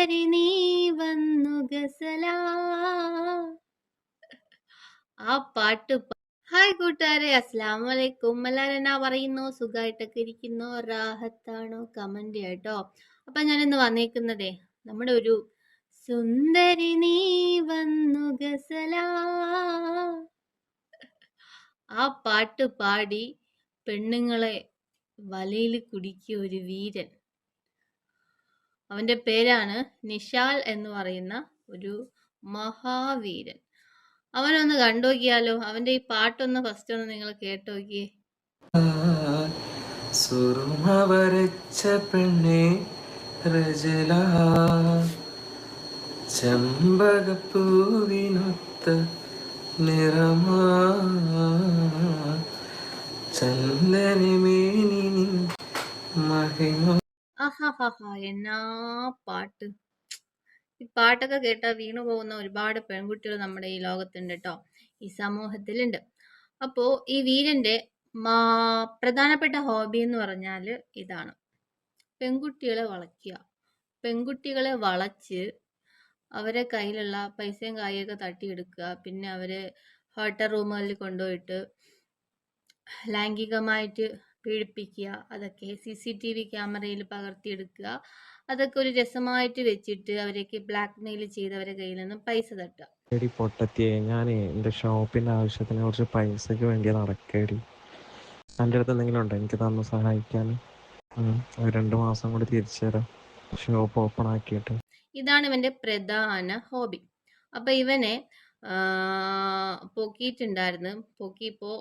സുന്ദരി നീ വന്നു ഗസലാ. ആ പാട്ട്. ഹായ് കൂട്ടുകാരെ, അസ്സലാമു അലൈക്കും. എല്ലാവരും എന്നാ പറയുന്നു? സുഖമായിട്ടൊക്കെ ഇരിക്കുന്നോ? റാഹത്താണോ? കമന്റ് കേട്ടോ. അപ്പൊ ഞാൻ ഇന്ന് വന്നേക്കുന്നതേ നമ്മുടെ ഒരു സുന്ദരി നീ വന്നു ഗസലാ ആ പാട്ട് പാടി പെണ്ണുങ്ങളെ വലയിൽ കുടുക്കിയ ഒരു വീരൻ. അവന്റെ പേരാണ് നിഷാൽ എന്ന് പറയുന്ന ഒരു മഹാവീരൻ. അവനൊന്ന് കണ്ടോക്കിയാലോ? അവന്റെ ഈ പാട്ടൊന്ന് ഫസ്റ്റ് ഒന്ന് നിങ്ങൾ കേട്ടോക്കിയേ. സുറുമ വരച്ച പെണ്ണെ രജല ചെമ്പകപ്പൂവിനൊത്ത നിറമാ ചന്ദനമേനി മഹിമ. എന്നാ പാട്ട്! ഈ പാട്ടൊക്കെ കേട്ടാൽ വീണു പോകുന്ന ഒരുപാട് പെൺകുട്ടികൾ നമ്മുടെ ഈ ലോകത്തുണ്ട് കേട്ടോ, ഈ സമൂഹത്തിലുണ്ട്. അപ്പോ ഈ വീരന്റെ പ്രധാനപ്പെട്ട ഹോബി എന്ന് പറഞ്ഞാൽ ഇതാണ്: പെൺകുട്ടികളെ വളയ്ക്കുക. പെൺകുട്ടികളെ വളച്ച് അവരെ കയ്യിലുള്ള പൈസയും കായൊക്കെ തട്ടിയെടുക്കുക. പിന്നെ അവരെ ഹോട്ടൽ റൂമുകളിൽ കൊണ്ടുപോയിട്ട് ലൈംഗികമായിട്ട് പീഡിപ്പിക്കുക. അതൊക്കെ CCTV ക്യാമറയിൽ പകർത്തിയെടുക്കുക. അതൊക്കെ ഒരു രസമായിട്ട് വെച്ചിട്ട് അവരേക്ക് ബ്ലാക്ക് മെയിൽ ചെയ്ത് അവരെ കയ്യിൽ നിന്ന് പൈസ തട്ടുക. പൊട്ടത്തിയെ, ഞാൻ എൻ്റെ ഷോപ്പിൻ്റെ ആവശ്യത്തിന് കുറച്ച് പൈസക്ക് വേണ്ടി നടക്കേടി. എൻ്റെ അടുത്ത് എന്തെങ്കിലും ഉണ്ടോ എനിക്ക് തന്നു സഹായിക്കാൻ? 2 മാസം കൂടി തിരിച്ചു തരാം, ഷോപ്പ് ഓപ്പൺ ആക്കിയിട്ട്. ഇതാണ് ഇവന്റെ പ്രധാന ഹോബി. അപ്പൊ ഇവനെ പൊക്കിയിട്ടുണ്ടായിരുന്നു. പൊക്കിയിപ്പോ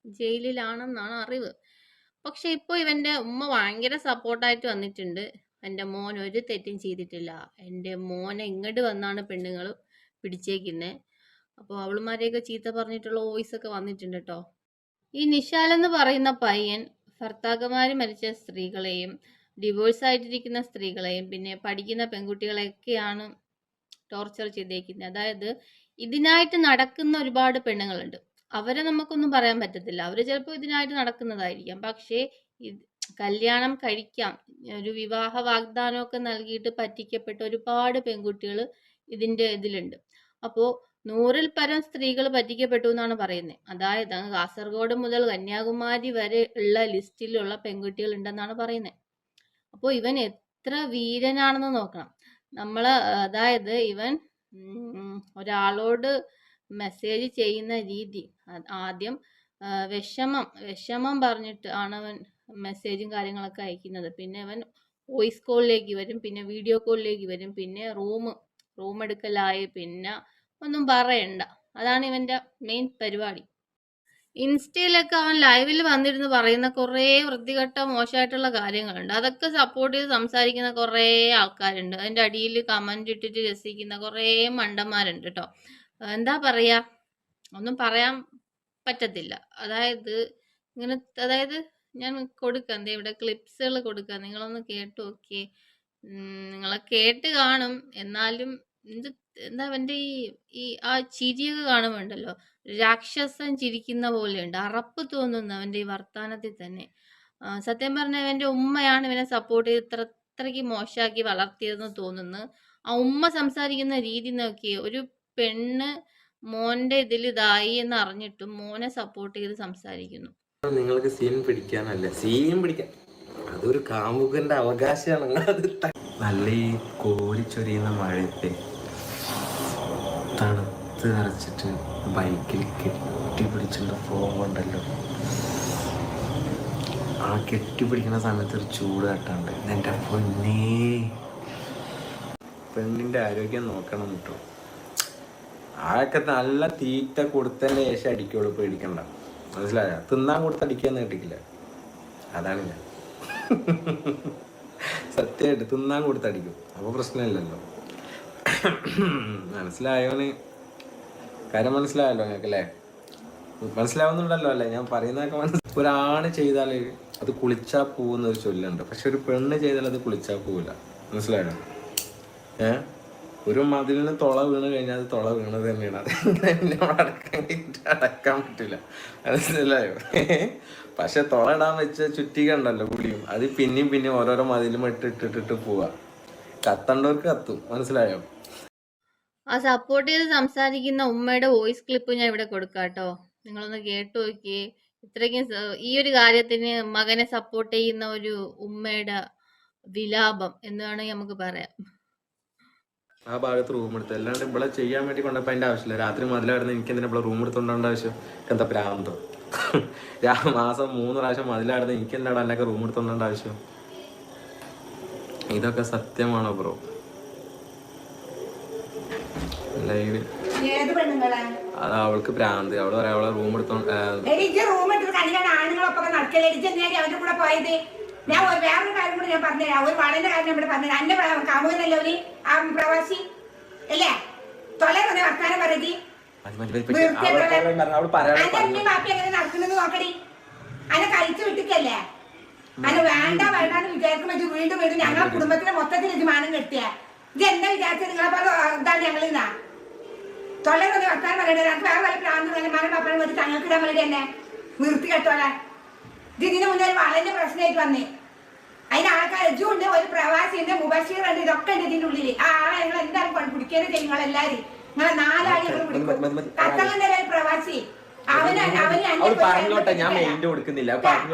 ജയിലിലാണെന്നാണ് അറിവ്. പക്ഷെ ഇപ്പൊ ഇവന്റെ ഉമ്മ ഭയങ്കര സപ്പോർട്ടായിട്ട് വന്നിട്ടുണ്ട്. എൻ്റെ മോൻ ഒരു തെറ്റും ചെയ്തിട്ടില്ല, എൻ്റെ മോനെ ഇങ്ങോട്ട് വന്നാണ് പെണ്ണുങ്ങൾ പിടിച്ചേക്കുന്നത്. അപ്പോൾ അവളുമാരെയൊക്കെ ചീത്ത പറഞ്ഞിട്ടുള്ള വോയിസ് ഒക്കെ വന്നിട്ടുണ്ട് കേട്ടോ. ഈ നിഷാൽ എന്ന് പറയുന്ന പയ്യൻ ഭർത്താക്കന്മാര് മരിച്ച സ്ത്രീകളെയും ഡിവോഴ്സ് ആയിട്ടിരിക്കുന്ന സ്ത്രീകളെയും പിന്നെ പഠിക്കുന്ന പെൺകുട്ടികളെയൊക്കെയാണ് ടോർച്ചർ ചെയ്തേക്കുന്നത്. അതായത് ഇതിനായിട്ട് നടക്കുന്ന ഒരുപാട് പെണ്ണുങ്ങളുണ്ട്. അവരെ നമുക്കൊന്നും പറയാൻ പറ്റത്തില്ല. അവര് ചിലപ്പോൾ ഇതിനായിട്ട് നടക്കുന്നതായിരിക്കാം. പക്ഷേ കല്യാണം കഴിക്കാം, ഒരു വിവാഹ വാഗ്ദാനമൊക്കെ നൽകിയിട്ട് പറ്റിക്കപ്പെട്ട ഒരുപാട് പെൺകുട്ടികൾ ഇതിന്റെ ഇതിലുണ്ട്. അപ്പോൾ 100-ൽ പരം സ്ത്രീകൾ പറ്റിക്കപ്പെട്ടു എന്നാണ് പറയുന്നത്. അതായത് കാസർഗോഡ് മുതൽ കന്യാകുമാരി വരെ ഉള്ള ലിസ്റ്റിലുള്ള പെൺകുട്ടികൾ ഉണ്ടെന്നാണ് പറയുന്നത്. അപ്പോൾ ഇവൻ എത്ര വീരനാണെന്ന് നോക്കണം നമ്മള്. അതായത് ഇവൻ ഒരാളോട് മെസ്സേജ് ചെയ്യുന്ന രീതി, ആദ്യം വിഷമം പറഞ്ഞിട്ട് ആണ് അവൻ മെസ്സേജും കാര്യങ്ങളൊക്കെ അയക്കുന്നത്. പിന്നെ അവൻ വോയിസ് കോളിലേക്ക് വരും, പിന്നെ വീഡിയോ കോളിലേക്ക് വരും, പിന്നെ റൂം എടുക്കലായി, പിന്നെ ഒന്നും പറയണ്ട. അതാണ് ഇവന്റെ മെയിൻ പരിപാടി. ഇൻസ്റ്റയിലൊക്കെ അവൻ ലൈവിൽ വന്നിരുന്ന് പറയുന്ന കുറേ വൃത്തികെട്ട മോശമായിട്ടുള്ള കാര്യങ്ങളുണ്ട്. അതൊക്കെ സപ്പോർട്ട് ചെയ്ത് സംസാരിക്കുന്ന കുറേ ആൾക്കാരുണ്ട്. അതിന്റെ അടിയിൽ കമന്റ് ഇട്ടിട്ട് രസിക്കുന്ന കുറേ മണ്ടന്മാരുണ്ട് കേട്ടോ. എന്താ പറയാ, ഒന്നും പറയാൻ പറ്റത്തില്ല. അതായത് ഞാൻ കൊടുക്കാം, ഇവിടെ ക്ലിപ്സുകൾ കൊടുക്കാം, നിങ്ങളൊന്ന് കേട്ട് നോക്കിയേ. നിങ്ങളെ കേട്ട് കാണും, എന്നാലും എന്താ അവന്റെ ഈ ആ ചിരിയൊക്കെ കാണുമ്പോണ്ടല്ലോ, രാക്ഷസൻ ചിരിക്കുന്ന പോലെയുണ്ട്. അറപ്പ് തോന്നുന്നു അവന്റെ ഈ വർത്താനത്തിൽ തന്നെ. സത്യം പറഞ്ഞ ഇവന്റെ ഉമ്മയാണ് ഇവനെ സപ്പോർട്ട് ചെയ്ത് ഇത്രയ്ക്ക് മോശമാക്കി വളർത്തിയതെന്ന് തോന്നുന്നു. ആ ഉമ്മ സംസാരിക്കുന്ന രീതി നോക്കിയേ. ഒരു പെണ്ണ് മോന്റെ ഇതിൽ ഇതായി എന്ന് അറിഞ്ഞിട്ടും മോനെ സപ്പോർട്ട് ചെയ്ത് സംസാരിക്കുന്നു. നിങ്ങൾക്ക് സീൻ പിടിക്കാനല്ല, സീൻ പിടിക്കാൻ അതൊരു കാമുകന്റെ അവകാശമാണ്. അത് നല്ല ഈ കോരിച്ചൊരിയുന്ന മഴയത്തെ തണുത്ത് നിറച്ചിട്ട് ബൈക്കിൽ കെട്ടിപ്പിടിച്ചുള്ള പോകുമ്പോണ്ടല്ലോ, ആ കെട്ടിപ്പിടിക്കുന്ന സമയത്ത് ഒരു ചൂട് തട്ടാണ്ട് എൻ്റെ പൊന്നേ. പെണ്ണിൻ്റെ ആരോഗ്യം നോക്കണം കേട്ടോ. ആയൊക്കെ നല്ല തീറ്റ കൊടുത്തതിൻ്റെ ശേഷം അടിക്കുള്ളൂ, പേടിക്കണ്ട, മനസ്സിലായോ? തിന്നാൻ കൊടുത്ത് അടിക്കാന്ന് കേട്ടിട്ടില്ല, അതാണ് ഞാൻ. സത്യമായിട്ട് തിന്നാൻ കൊടുത്തടിക്കും, അപ്പോൾ പ്രശ്നമില്ലല്ലോ. മനസ്സിലായോന് കാര്യം മനസ്സിലായല്ലോ നിങ്ങൾക്കല്ലേ? മനസ്സിലാവുന്നുണ്ടല്ലോ അല്ലേ ഞാൻ പറയുന്നതൊക്കെ? ഒരാണ് ചെയ്താൽ അത് കുളിച്ചാൽ പോകുന്ന ഒരു ചൊല്ലുണ്ട്, പക്ഷെ ഒരു പെണ്ണ് ചെയ്താൽ അത് കുളിച്ചാൽ പോവില്ല, മനസ്സിലായോ? ഒരു മതിലിന് തുള വീണ് കഴിഞ്ഞാൽ അത് തുള വീണത് തന്നെയാണ്. അത് അടക്കാൻ പറ്റില്ല, മനസ്സിലായോ? പക്ഷെ തുള ഇടാൻ വെച്ച ചുറ്റിക ഉണ്ടല്ലോ, പുളിയും, അത് പിന്നെയും ഓരോരോ മതിലും ഇട്ടിട്ടിട്ട് പോവാ. കത്തണ്ടവർക്ക് കത്തും, മനസ്സിലായോ? ആ സപ്പോർട്ട് ചെയ്ത് സംസാരിക്കുന്ന ഉമ്മയുടെ വോയിസ് ക്ലിപ്പ് ഞാൻ ഇവിടെ കൊടുക്കാം കേട്ടോ. നിങ്ങളൊന്ന് കേട്ടു നോക്കിയേ. ഇത്രയ്ക്കും ഈ ഒരു കാര്യത്തിന് മകനെ സപ്പോർട്ട് ചെയ്യുന്ന ഒരു ഉമ്മയുടെ വിലാപം എന്ന് വേണമെങ്കിൽ നമുക്ക് പറയാം. ആ ഭാഗത്ത് റൂം എടുത്ത്, അല്ലാണ്ട് ഇവിടെ ചെയ്യാൻ വേണ്ടി കൊണ്ടപ്പോൾ അതിൻ്റെ ആവശ്യമില്ല. രാത്രി മതിലായിരുന്നു, എനിക്ക് എന്തിനാ ഇവിടെ റൂം എടുത്തുകൊണ്ടേണ്ട ആവശ്യം? എന്താ പ്രാന്തോ? മാസം 3 പ്രാവശ്യം മതിലായിരുന്നു, എനിക്ക് എന്താണ് എന്നൊക്കെ റൂം എടുത്തുകൊണ്ടേണ്ട ആവശ്യം? ഇതൊക്കെ സത്യമാണോ ബ്രോ? ലൈവ് അത് അവൾക്ക് പ്രാന്ത്. അവള് പറയാ അവളെ റൂം എടുത്തോണ്ട് അവരുടെ കൂടെ പോയത്. ഞാൻ വേറൊരു കാര്യം കൂടെ ഞാൻ പറഞ്ഞുതരാം. ഒരു വളരെ കാര്യം ഇവിടെ പറഞ്ഞുതരാം. അന്റെ കാമുകനല്ലോ ഒരു ആ പ്രവാസി അല്ലേ? തൊല തന്നെ വർത്താനം പറയത്തി. അന്റെ അമ്മയും പാപ്പി എങ്ങനെ നടക്കുന്നത് നോക്കടി. അനെ കഴിച്ചു വിട്ടിക്കല്ലേ? അനെ വേണ്ട വേണ്ടാന്ന് വിചാരിക്കുമ്പോ വീണ്ടും വീണ്ടും ഞങ്ങളെ കുടുംബത്തിന്റെ മൊത്തത്തിൽ ഇത് മാനം കെട്ടിയ ഇത് എന്താ വിചാരിച്ചത്? നിങ്ങളെ പോലെ ഇതാണ് ഞങ്ങളിന്നാ തൊല തന്നെ വർത്താനം പറയണ്ടത്. ഞങ്ങൾക്ക് വേറെ വല്ല പ്രാന്ത് മകൻ പാപ്പനെ വെച്ച് തങ്ങൾക്ക് ഇടാൻ വേണ്ടി തന്നെ നിർത്തി കെട്ടോളെ. ഇതിന് മുന്നേ ഒരു വളരെ പ്രശ്നമായിട്ട് വന്നേ. അതിന് ആൾക്കാർ ഉണ്ട്, ഒരു പ്രവാസിന്റെ മുബഷീർ ഉണ്ട്, ഇതൊക്കെ ഉണ്ട് ഇതിന്റെ ഉള്ളില്. ആ ആളെ ഞങ്ങൾ എന്തായാലും പിടിക്കേണ്ടി ചെയ്യും. നിങ്ങളെല്ലാരും നിങ്ങളെ 4 ആൾ ഞങ്ങൾ പിടിക്കും. കത്തലന്റെ ഒരു പ്രവാസി പറഞ്ഞോട്ടെ, ഞാൻ മൈൻഡ് കൊടുക്കുന്നില്ല.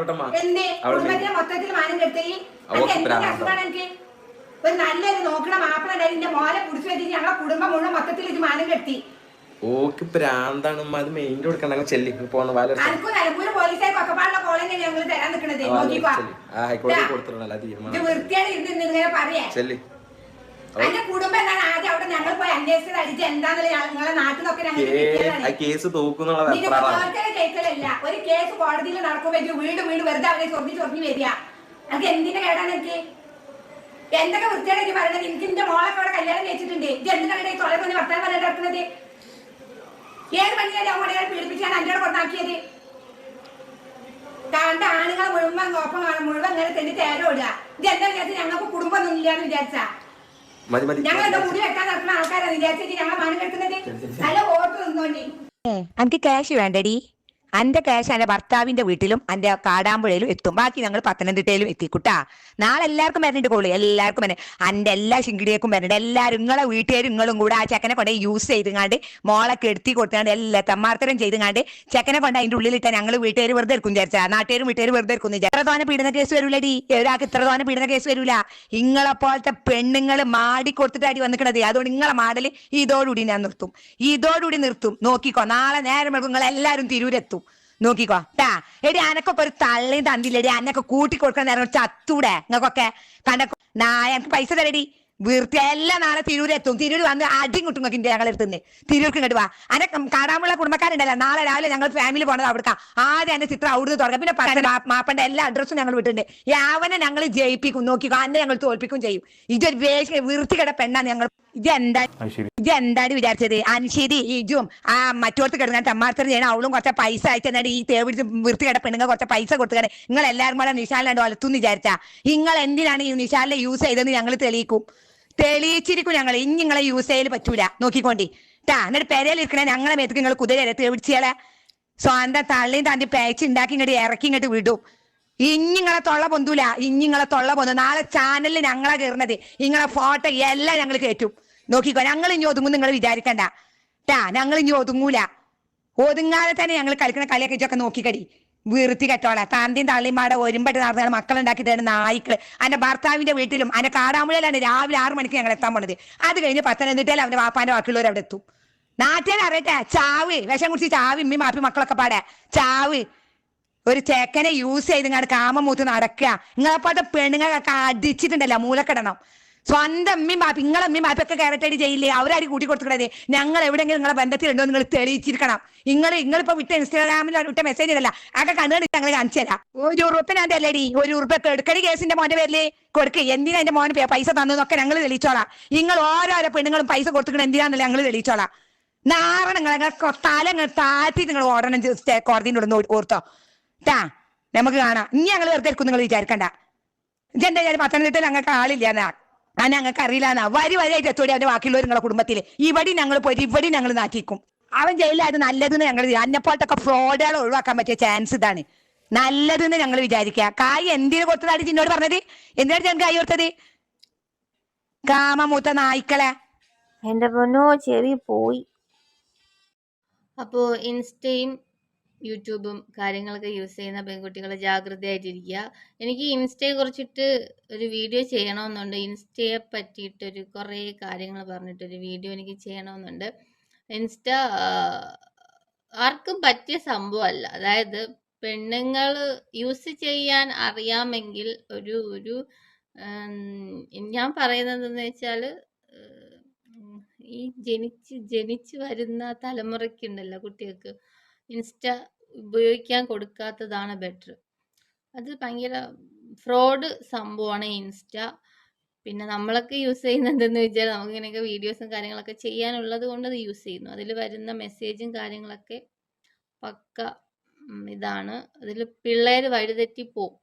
എന്തേ കുടുംബത്തിനെ മൊത്തത്തിൽ മാനം കെട്ടി എനിക്ക് ഒരു നല്ലൊരു നോക്കണ മാപ്പിള എന്റെ മോനെ കുടിച്ചു വെച്ച് ഞങ്ങളെ കുടുംബം മുഴുവൻ മൊത്തത്തിൽ ഇത് മാനം കെട്ടി. ഓക്ക് പ്രാന്താണ്. അത് മെയിൻ്റെ കൊടുക്കണ്ട. ചെല്ലി പോണ നിലമ്പൂര് പോലീസുകാർ ഒക്കെപ്പാടുള്ള കോളനി ഞങ്ങൾ തരാൻ നിൽക്കണത്. വൃത്തിയാണ് ഇങ്ങനെ പറയാ. അതിന്റെ കുടുംബം എന്താണ് ആദ്യം അവിടെ ഞങ്ങൾ പോയി അന്വേഷിച്ചത് അടിച്ച് എന്താന്നല്ലേ ഞങ്ങളെ നാട്ടിലൊക്കെ കേൾക്കലല്ല. ഒരു കേസ് കോടതിയിൽ നടക്കുമ്പോ വീട് വെറുതെ അവരെ ചൊറിഞ്ഞ് വരിക. എനിക്ക് എന്തിന്റെ കേടാണ്? എനിക്ക് എന്തൊക്കെ വൃത്തിയാണ് എനിക്ക് പറയുന്നത്? എനിക്ക് എന്റെ മോളൊക്കെ അവിടെ കല്യാണം കഴിച്ചിട്ടുണ്ട്. ഇത് എന്തിനാണ് തൊല കൊണ്ട് വർത്താനം പറയാൻ നടക്കുന്നത്? ഏത് പണിയാലും അവളെ പീഡിപ്പിച്ചാണ് അഞ്ചോടെ കൊണ്ടാക്കിയത്. കണ്ട ആണുങ്ങളെ മുഴുവൻ ഒപ്പം മുഴുവൻ ഇങ്ങനെ തന്നെ തേരോടുക. ഇത് എന്താ വിചാരിച്ച ഞങ്ങൾക്ക് കുടുംബം ഒന്നും ഇല്ലാന്ന് വിചാരിച്ചാ? ഞങ്ങൾ എന്താ മുടി വെക്കാൻ നടക്കുന്ന ആൾക്കാരാണ് വിചാരിച്ചിട്ട് ഞങ്ങളെ മനം കെട്ടുന്നത്? നല്ല ഓർത്ത് നിന്നോണ്ടി. എനിക്ക് ക്യാഷ് വേണ്ടടി. എന്റെ ക്യാഷ് എന്റെ ഭർത്താവിന്റെ വീട്ടിലും എന്റെ കാടാമ്പുഴയിലും എത്തും. ബാക്കി ഞങ്ങൾ പത്തനംതിട്ടയിലും എത്തിക്കൂട്ടാ. നാളെ എല്ലാവർക്കും വരണ്ട് കോള്, എല്ലാവർക്കും വരെ എന്റെ എല്ലാ ശിങ്കിടിയേക്കും വരണ്ട്. എല്ലാവരും നിങ്ങളെ വീട്ടുകാരും നിങ്ങളും കൂടെ ആ ചെക്കനെ കൊണ്ട് യൂസ് ചെയ്തുങ്ങാണ്ട് മോളെ കെടുത്തി കൊടുത്താണ്ട് എല്ലാ തമ്മാർത്തരം ചെയ്തുങ്ങാണ്ട് ചെക്കനെ കൊണ്ട് അതിന്റെ ഉള്ളിലിട്ട ഞങ്ങൾ വീട്ടുകാർ വെറുതെ എടുക്കും വിചാരിച്ചാ. നാട്ടുകാരും വീട്ടുകാർ വെറുതെ എടുക്കും. ഇത്ര തോന്നെ പീഡന കേസ് വരൂലടി. ഒരാൾക്ക് ഇത്ര തോന്നെ പീഡന കേസ് വരൂല. ഇങ്ങളെ പോലത്തെ പെണ്ണുങ്ങൾ മാടി കൊടുത്തിട്ടാടി വന്നിക്കണത്. അതുകൊണ്ട് നിങ്ങളെ മാടല് ഇതോടുകൂടി ഞാൻ നിർത്തും. ഇതോടുകൂടി നിർത്തും. നോക്കിക്കോ, നാളെ നേരം നിങ്ങൾ എല്ലാവരും തിരൂരെത്തും. നോക്കിക്കോ ട്ടാ. എടി അനക്കൊക്കെ ഒരു തള്ളിയും തന്നില്ലടി. അന്നൊക്കെ കൂട്ടി കൊടുക്കാൻ നേരം ചത്തൂടെ നിങ്ങൾക്കൊക്കെ. കണ്ട എനിക്ക് പൈസ തരടി. വീർത്തി എല്ലാം നാളെ തിരൂരെത്തും. തിരൂർ വന്ന് അടിയും കിട്ടും. നിങ്ങൾക്ക് ഞങ്ങളെ അടുത്തുനിന്ന് തിരൂർക്ക് ഇങ്ങോട്ട് വാ. അനെ കാടാമുള്ള കുടുംബക്കാരുണ്ടല്ലോ, നാളെ രാവിലെ ഞങ്ങൾ ഫാമിലി പോണത് അവിടുത്തെ ആദ്യം എന്റെ ചിത്രം അവിടുന്ന് തുടങ്ങാം. പിന്നെ മാപ്പന്റെ എല്ലാ അഡ്രസ്സും ഞങ്ങൾ വിട്ടിട്ടുണ്ട്. യാവനെ ഞങ്ങൾ ജയിപ്പിക്കും. നോക്കിക്കോ, അന്നെ ഞങ്ങൾ തോൽപ്പിക്കും ചെയ്യും. ഇതൊരു വൃത്തികെട്ട പെണ്ണാണ് ഞങ്ങൾ. ഇതെന്താണ് വിചാരിച്ചത്? അൻഷിരി ഇജും ആ മറ്റോടത്ത് കിടങ്ങാൻ തമ്മാർത്തരം ചെയ്യണം. അവളും കുറച്ച് പൈസ അയച്ചാൽ ഈ തേവിടിച്ച് വൃത്തികെട്ട പെണ്ണുങ്ങൾ കുറച്ച് പൈസ കൊടുക്കാൻ നിങ്ങൾ എല്ലാവരും കൂടെ നിശാലിനാണ്ട് വളർത്തും വിചാരിച്ചാ. നിങ്ങൾ എന്തിനാണ് ഈ നിശാലിനെ യൂസ് ചെയ്തെന്ന് ഞങ്ങൾ തെളിയിച്ചിരിക്കും. ഞങ്ങൾ ഇനി നിങ്ങളെ യൂസ് ചെയ്യൽ പറ്റൂല. നോക്കിക്കോണ്ടി ട്ടാ. എന്നിട്ട് പെരയിലിരിക്കണേ ഞങ്ങളെ മേത്തേക്ക് നിങ്ങൾ കുതിര തേവിടിച്ചാളെ സ്വന്തം തള്ളിയും താണ്ടി പേച്ച് ഉണ്ടാക്കി ഇങ്ങോട്ട് ഇറക്കി ഇങ്ങോട്ട് വിടും. ഇഞ്ഞിങ്ങളെ തൊള്ള പൊന്തൂല. ഇഞ്ഞിങ്ങളെ തൊള്ള പൊന്തു. നാളെ ചാനലിൽ ഞങ്ങളാ കയറുന്നത്. നിങ്ങളെ ഫോട്ടോ എല്ലാം ഞങ്ങൾ കയറ്റും. നോക്കിക്കോ, ഞങ്ങൾ ഇനി ഒതുങ്ങും നിങ്ങൾ വിചാരിക്കണ്ട ട്ടാ. ഞങ്ങൾ ഇനി ഒതുങ്ങൂല. ഒതുങ്ങാതെ തന്നെ ഞങ്ങൾ കളിക്കുന്ന കളിയൊക്കെ ഇതൊക്കെ നോക്കിക്കടി. വൃത്തി കെട്ടോളെ. താന്തിയും തള്ളിമാടെ ഒരുമ്പെട്ട് നടന്നാണ് മക്കളുണ്ടാക്കി തരുന്ന നായ്ക്കള്. എന്റെ ഭർത്താവിന്റെ വീട്ടിലും എന്റെ കാടാമ്പുഴയിലാണ് രാവിലെ 6 മണിക്ക് ഞങ്ങൾ എത്താൻ പോണത്. അത് കഴിഞ്ഞ് പത്തനംതിട്ടയിൽ അവന്റെ വാപ്പാന്റെ ബാക്കിയുള്ളവർ അവിടെ എത്തും. നാട്ടിൽ അറിയട്ടെ. ചാവ് വിഷം കുടിച്ച് ചാവ്. ഇമ്മി മാപ്പി മക്കളൊക്കെ പാടെ ചാവ്. ഒരു ചെക്കനെ യൂസ് ചെയ്ത് ഇങ്ങോട്ട് കാമം മൂത്ത് നടക്കുക. നിങ്ങളെപ്പോഴത്തെ പെണ്ണുങ്ങളൊക്കെ അടിച്ചിട്ടുണ്ടല്ലോ, മൂലക്കിടണം. സ്വന്തം അമ്മയും ബാപ്പി നിങ്ങളമ്മയും ബാപ്പൊക്കെ കയറട്ടടി ചെയ്യില്ലേ? അവരാരും കൂട്ടി കൊടുത്തിട്ടേ. ഞങ്ങൾ എവിടെയെങ്കിലും നിങ്ങളെ ബന്ധത്തിലുണ്ടോ നിങ്ങൾ തെളിയിച്ചിരിക്കണം. നിങ്ങളിപ്പോ വിട്ട ഇൻസ്റ്റാഗ്രാമിൽ വിട്ട മെസ്സേജ് ഇടല്ല. അതൊക്കെ കണ്ടുകൊണ്ട് ഞങ്ങൾ കാണിച്ചു തരാം. ₹1 അല്ലേടി. ₹1 എടുക്കടി കേസിന്റെ മോന്റെ പേരില് കൊടുക്കുക. എന്തിനാ എന്റെ മോന് പൈസ തന്നതൊക്കെ ഞങ്ങൾ തെളിയിച്ചോളാം. നിങ്ങൾ ഓരോരോ പെണ്ണുങ്ങളും പൈസ കൊടുത്തിട്ട് എന്തിനാന്നല്ലേ ഞങ്ങൾ തെളിയിച്ചോളാം. നാരണങ്ങൾ തല താഴ്ത്തി നിങ്ങൾ ഓടണം കോടതിന്റെ ഉള്ളിൽ ഓർത്തോ ട്ടാ. നമുക്ക് കാണാം. ഇനി ഞങ്ങൾ വെറുതെ എടുക്കും നിങ്ങൾ വിചാരിക്കണ്ട. ഇതെന്താ ഞാൻ പത്തനംതിട്ടയിൽ ഞങ്ങൾക്ക് ആളില്ല എന്നാ. ഞങ്ങൾക്ക് അറിയില്ല. വരിയായിട്ട് എത്തോടി അവന്റെ ബാക്കിയുള്ളവർ നിങ്ങളെ കുടുംബത്തില്. ഇവിടെ ഞങ്ങൾ പോയി ഇവിടെ ഞങ്ങൾ നാട്ടിക്കും. അവൻ ജയിലായത് നല്ലതെന്ന് ഞങ്ങൾ അന്നെപ്പോലത്തൊക്കെ ഫ്രോഡുകൾ ഒഴിവാക്കാൻ പറ്റിയ ചാൻസ് ഇതാണ്. നല്ലതെന്ന് ഞങ്ങൾ വിചാരിക്കുക. കായ് എന്തിനു കൊടുത്തതാണ് ചിന്നോട് പറഞ്ഞത്? എന്തിനാണ് ഞാൻ കായ് കൊടുത്തത്? കാമമൂത്ത നായ്ക്കളെ. എൻ്റെ പൊന്നോ ചെവി പോയി. അപ്പോൾ ഇൻസ്റ്റയും യൂട്യൂബും കാര്യങ്ങളൊക്കെ യൂസ് ചെയ്യുന്ന പെൺകുട്ടികൾ ജാഗ്രതയായിട്ടിരിക്കുക. എനിക്ക് ഇൻസ്റ്റയെ കുറിച്ചിട്ട് ഒരു വീഡിയോ ചെയ്യണമെന്നുണ്ട്. ഇൻസ്റ്റയെ പറ്റിയിട്ടൊരു കുറേ കാര്യങ്ങൾ പറഞ്ഞിട്ടൊരു വീഡിയോ എനിക്ക് ചെയ്യണമെന്നുണ്ട്. ഇൻസ്റ്റ ആർക്കും പറ്റിയ സംഭവമല്ല. അതായത് പെണ്ണുങ്ങൾ യൂസ് ചെയ്യാൻ അറിയാമെങ്കിൽ ഒരു ഒരു ഞാൻ പറയുന്നതെന്ന് വെച്ചാൽ ഈ ജനിച്ച് വരുന്ന തലമുറയ്ക്കുണ്ടല്ലോ കുട്ടികൾക്ക് ഇൻസ്റ്റ ഉപയോഗിക്കാൻ കൊടുക്കാത്തതാണ് ബെറ്റർ. അത് ഭയങ്കര ഫ്രോഡ് സംഭവമാണ് ഇൻസ്റ്റ. പിന്നെ നമ്മളൊക്കെ യൂസ് ചെയ്യുന്നതെന്ന് വെച്ചാൽ നമുക്ക് ഇങ്ങനെയൊക്കെ വീഡിയോസും കാര്യങ്ങളൊക്കെ ചെയ്യാനുള്ളത് കൊണ്ട് അത് യൂസ് ചെയ്യുന്നു. അതിൽ വരുന്ന മെസ്സേജും കാര്യങ്ങളൊക്കെ പക്ക ഇതാണ്. അതിൽ പിള്ളേർ വഴിതെറ്റി പോവും.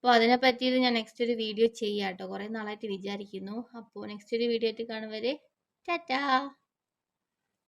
അപ്പോൾ അതിനെ പറ്റിയിട്ട് ഞാൻ നെക്സ്റ്റ് ഒരു വീഡിയോ ചെയ്യാം കേട്ടോ. കുറേ നാളായിട്ട് വിചാരിക്കുന്നു. അപ്പോൾ നെക്സ്റ്റ് ഒരു വീഡിയോ ആയിട്ട് കാണും വരെ ടാറ്റാ.